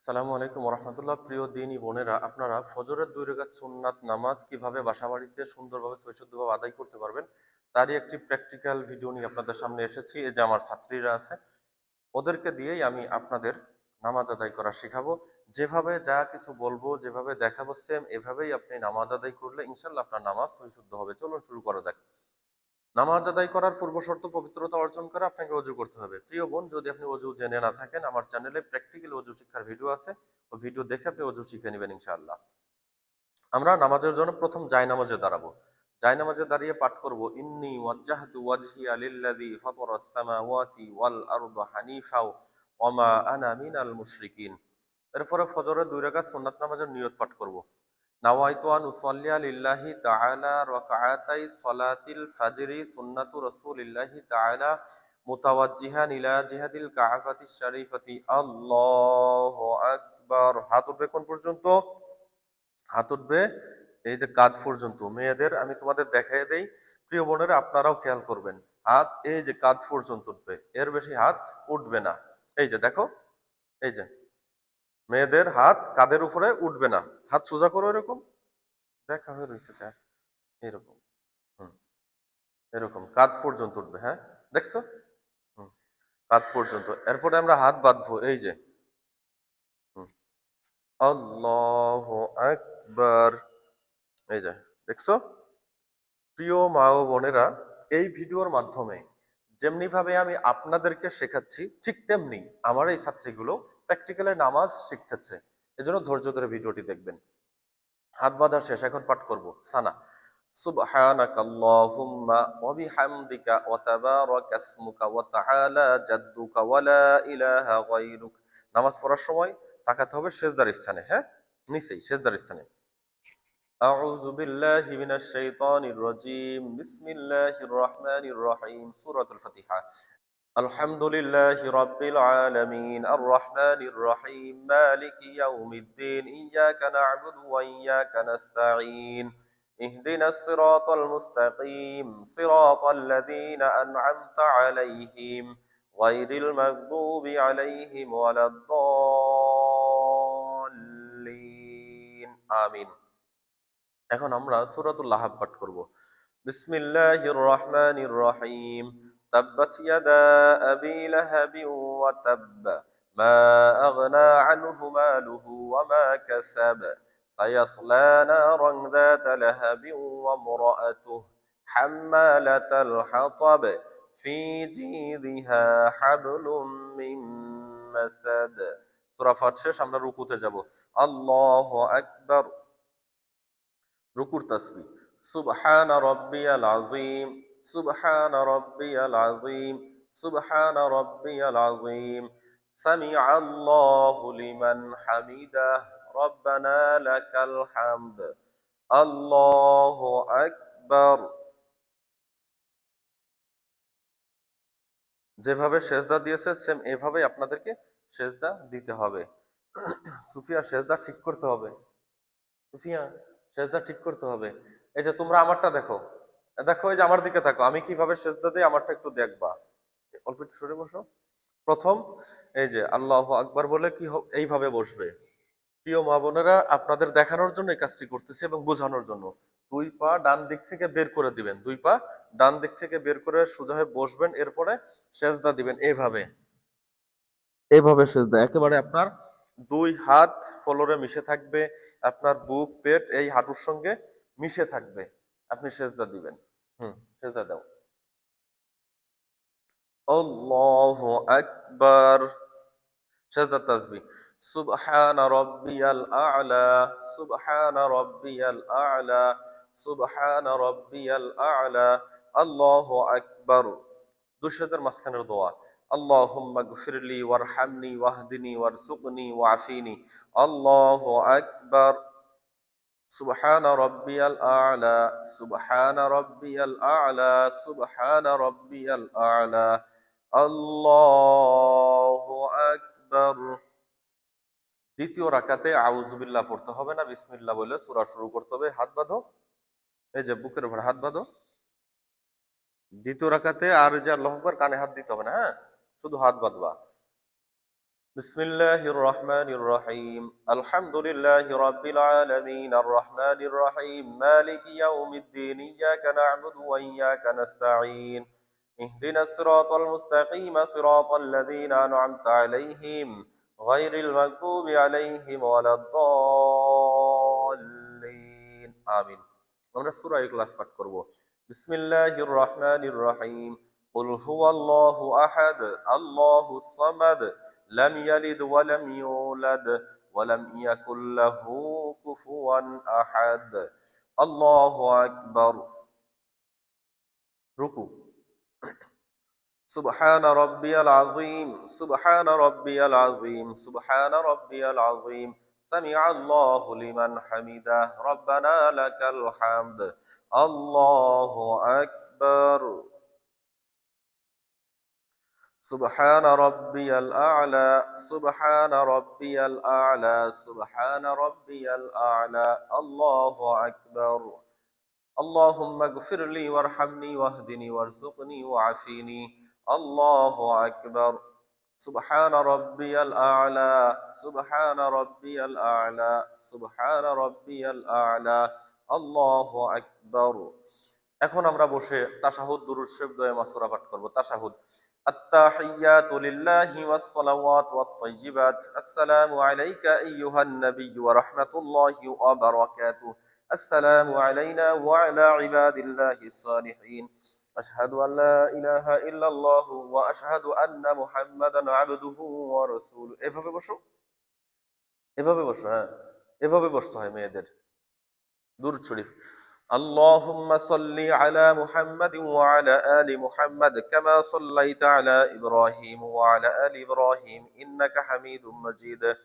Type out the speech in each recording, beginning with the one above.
আসসালামু আলাইকুম রহমতুল্লাহ। প্রিয় দিনী বোনেরা, আপনারা ফজরের 2 রাকাত সুন্নাত নামাজ কিভাবে বাসাবাড়িতে সুন্দরভাবে পরিশুদ্ধভাবে আদায় করতে পারবেন তারই একটি প্র্যাকটিক্যাল ভিডিও নিয়ে আপনাদের সামনে এসেছি। এই যে আমার ছাত্রীরা আছে, ওদেরকে দিয়েই আমি আপনাদের নামাজ আদায় করা শেখাবো। যেভাবে যা কিছু বলবো, যেভাবে দেখাবো, সেম এভাবেই আপনি নামাজ আদায় করলে ইনশাল্লাহ আপনার নামাজ পরিশুদ্ধ হবে। চলুন শুরু করা যাক। নামাজ আদায় করার পূর্ব শর্ত পবিত্রতা অর্জন করে আপনাকে অজু করতে হবে। প্রিয় বোন, যদি আপনি অজু জেনে না থাকেন, আমার চ্যানেলে প্র্যাকটিক্যাল অজু শিক্ষার ভিডিও আছে, ওই ভিডিও দেখে আপনি অজু শিখে নেবেন ইনশাআল্লাহ। আমরা নামাজের জন্য প্রথম জায়নামাজে দাঁড়াবো। জায়নামাজে দাঁড়িয়ে পাঠ করব, ইন্নী ওয়াজ্জাহতু ওয়াজহিয়া লিল্লাযী ফাতারাস সামাওয়াতি ওয়াল আরদা হানিফা ওয়া মা আনা মিনাল মুশরিকিন। এরপরে ফজরের 2 রাকাত সুন্নাত নামাজের নিয়ত পাঠ করব। নাওয়াইতু আন উসাল্লিয়া লিল্লাহি তাআলা রাকআতাই সালাতিল ফাজরি সুন্নাতু রাসূলিল্লাহি তাআলা মুতাওয়াজ্জিহান ইলা জিহাদিল কাবাতিশ শরীফাতি। আল্লাহু আকবার। হাত উঠবে কোন পর্যন্ত? হাত উঠবে এই যে কাঁধ পর্যন্ত। মেয়েদের আমি তোমাদের দেখাই দেই, প্রিয় বোনেরা আপনারাও খেয়াল করবেন। হাত এই যে কাঁধ পর্যন্ত উঠবে, এর বেশি হাত উঠবে না। এই যে দেখো, এই যে মেয়েদের হাত কাঁধের উপরে উঠবে না। হাত সোজা করো, এরকম দেখা হয়ে রয়েছে, এরকম। হুম, এরকম কাঁধ পর্যন্ত উঠবে। হ্যাঁ, দেখছো? হুম, কাঁধ পর্যন্ত। এরপরে আমরা হাত বাঁধবো, এই যে। হুম, আল্লাহু আকবার। এই যে, দেখছো? প্রিয় মা ও বোনেরা, এই ভিডিওর মাধ্যমে যেমনি ভাবে আমি আপনাদেরকে শেখাচ্ছি, ঠিক তেমনি আমার এই ছাত্রীগুলো প্র্যাকটিক্যালে নামাজ শিখতেছে। এজন্য ধৈর্য ধরে ভিডিওটি দেখবেন। হাত বাঁধা শেষ, এখন পাঠ করব সানা। সুবহানাকাল্লাহুম্মা ওয়া বিহামদিকা ওয়া তাবারাকা ইসমুকা ওয়া তাআলা জাদ্দুকা ওয়া লা ইলাহা গায়রুক। নামাজ পড়ার সময় তাকাতে হবে সেজদার স্থানে, হ্যাঁ, নিচেই সেজদার স্থানে। أعوذ بالله من الشيطان الرجيم. بسم الله الرحمن الرحيم. سورة الفاتحة. الحمد لله رب العالمين الرحمن الرحيم مالك يوم الدين إياك نعبد وإياك نستعين اهدنا الصراط المستقيم صراط الذين أنعمت عليهم غير المغضوب عليهم ولا الضالين آمين. এখন আমরা সূরাতুল লাহাব পাঠ করব। বিসমিল্লাহির রহমানির রহিম। তাব্বাত ইয়াদা আবি লাহাবিন ওয়া তাব্ব মা আগনা আনহু মালুহু ওয়া মা কাসাব সায়াসলা নারান যাতা লাহাবিন ওয়া ইমরাআতুহু হাম্মালাতাল হাতাব ফি জিদিহা হাবলুম মিন মাসাদ। সূরা ফাত শেষ, আমরা রুকুতে যাব। আল্লাহু আকবার। রুকুর তাসবিহ। সুবহানা রাব্বিয়াল আযীম, সুবহানা রাব্বিয়াল আযীম, সুবহানা রাব্বিয়াল আযীম। সামিআল্লাহু লিমান হামিদাহ, রব্বানা লাকাল হামদ। আল্লাহু আকবার। যেভাবে সেজদা দিয়েছে সেম এভাবেই আপনাদেরকে সেজদা দিতে হবে। সুফিয়া, সেজদা ঠিক করতে হবে। সুফিয়া, সেজদা ঠিক করতে হবে। এই যে তোমরা আমারটা দেখো, দেখো এই যে আমার দিকে থাকো, আমি কিভাবে সেজদা দিই আমারটা একটু দেখবা। অল্প একটু সরে বসো। প্রথম এই যে আল্লাহু আকবার বলে এইভাবে বসবে। প্রিয় মা বোনেরা, আপনাদের দেখানোর জন্য এই কাজটি করতেছি এবং বোঝানোর জন্য। 2 পা ডান দিক থেকে বের করে দিবেন, 2 পা ডান দিক থেকে বের করে সোজা হয়ে বসবেন। এরপরে সেজদা দিবেন এইভাবে, এইভাবে সেজদা একেবারে আপনার 2 হাত ফ্লোরে মিশে থাকবে, আপনার বুক পেট এই হাঁটুর সঙ্গে মিশে থাকবে। আপনি সেজদা দিবেন। সেজদা দাও। আল্লাহু আকবার। সেজদা তাসবিহ। সুবহানা রাব্বিয়াল আ'লা, সুবহানা রাব্বিয়াল আ'লা, সুবহানা রাব্বিয়াল আ'লা। আল্লাহু আকবার। দুঃসাদের মাঝখানের দোয়া। আল্লাহুম্মা গফিরলি ওয়ারহামনি ওয়াহদিনি ওয়ারযুকনি ওয়াফিনি। আল্লাহু আকবার। সুবহানা রাব্বিয়াল আ'লা, সুবহানা রাব্বিয়াল আ'লা, সুবহানা রাব্বিয়াল আ'লা। আল্লাহু আকবার। দ্বিতীয় রাকাতে আউযুবিল্লাহ পড়তে হবে না, বিসমিল্লাহ বলে সূরা শুরু করতে হবে। হাত বাঁধো, এই যে বুকের উপর হাত বাঁধো। দ্বিতীয় রাকাতে আর যে আল্লাহু আকবার কানে হাত দিতে হবে না, হ্যাঁ, শুধু হাত বাঁধবা। بسم الله الرحمن الرحيم الحمد لله رب العالمين الرحمن الرحيم مالك يوم الدين إياك نعبد وإياك نستعين اهدنا الصراط المستقيم صراط الذين أنعمت عليهم غير المغضوب عليهم ولا الضالين آمين আমরা সূরা ইখলাস পাঠ করব বিসমিল্লাহির রহমানির রহিম قل هو الله أحد الله الصمد لم يلد ولم يولد ولم يكن له كفوا أحد الله أكبر ركوع سبحان ربي العظيم سبحان ربي العظيم سبحان ربي العظيم سمع الله لمن حمده ربنا لك الحمد الله أكبر سبحان ربي الأعلى سبحان ربي الأعلى سبحان ربي الأعلى الله أكبر اللهم اغفر لي وارحمني واهدني وارزقني وعافيني الله أكبر سبحان ربي الأعلى سبحان ربي الأعلى سبحان ربي الأعلى الله أكبر এখন আমরা বসে তাশাহুদ দুরূদ শরীফ দোয়া মাসুরা পাঠ করব তাশাহুদ التحيات لله والصلوات والطيبات السلام عليك أيها النبي ورحمة الله وبركاته السلام علينا وعلى عباد الله الصالحين أشهد أن لا إله إلا الله وأشهد أن محمدا عبده ورسوله এভাবে বসো হ্যাঁ এভাবে বসতে হয় মেয়েদের দুরূদ শরীফ اللهم صل على محمد وعلى آل محمد كما صليت على إبراهيم وعلى آل إبراهيم إنك حميد مجيد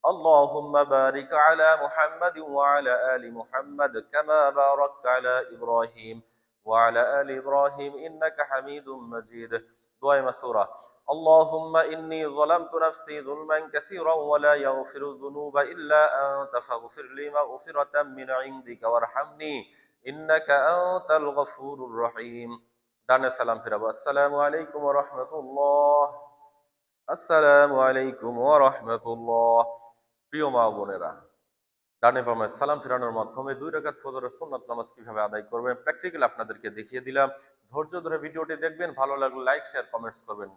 اللهم بارك على محمد وعلى آل محمد كما باركت على إبراهيم وعلى آل إبراهيم إنك حميد مجيد دعاء مسورة اللهم إني ظلمت نفسي ظلما كثيرا ولا يغفر الذنوب إلا أنت فاغفر لي مغفرة من عندك وارحمني إنك أنت الغفور الرحيم دعنا السلام في رب السلام عليكم ورحمة الله আসসালামু আলাইকুম ওয়া রাহমাতুল্লাহ প্রিয় মা বোনেরা ডানে বামে সালাম ফেরানোর মাধ্যমে 2 রাকাত ফজরের সুন্নাত নামাজ কিভাবে আদায় করবেন প্র্যাকটিক্যাল আপনাদেরকে দেখিয়ে দিলাম ধৈর্য ধরে ভিডিওটি দেখবেন ভালো লাগলে লাইক শেয়ার কমেন্টস করবেন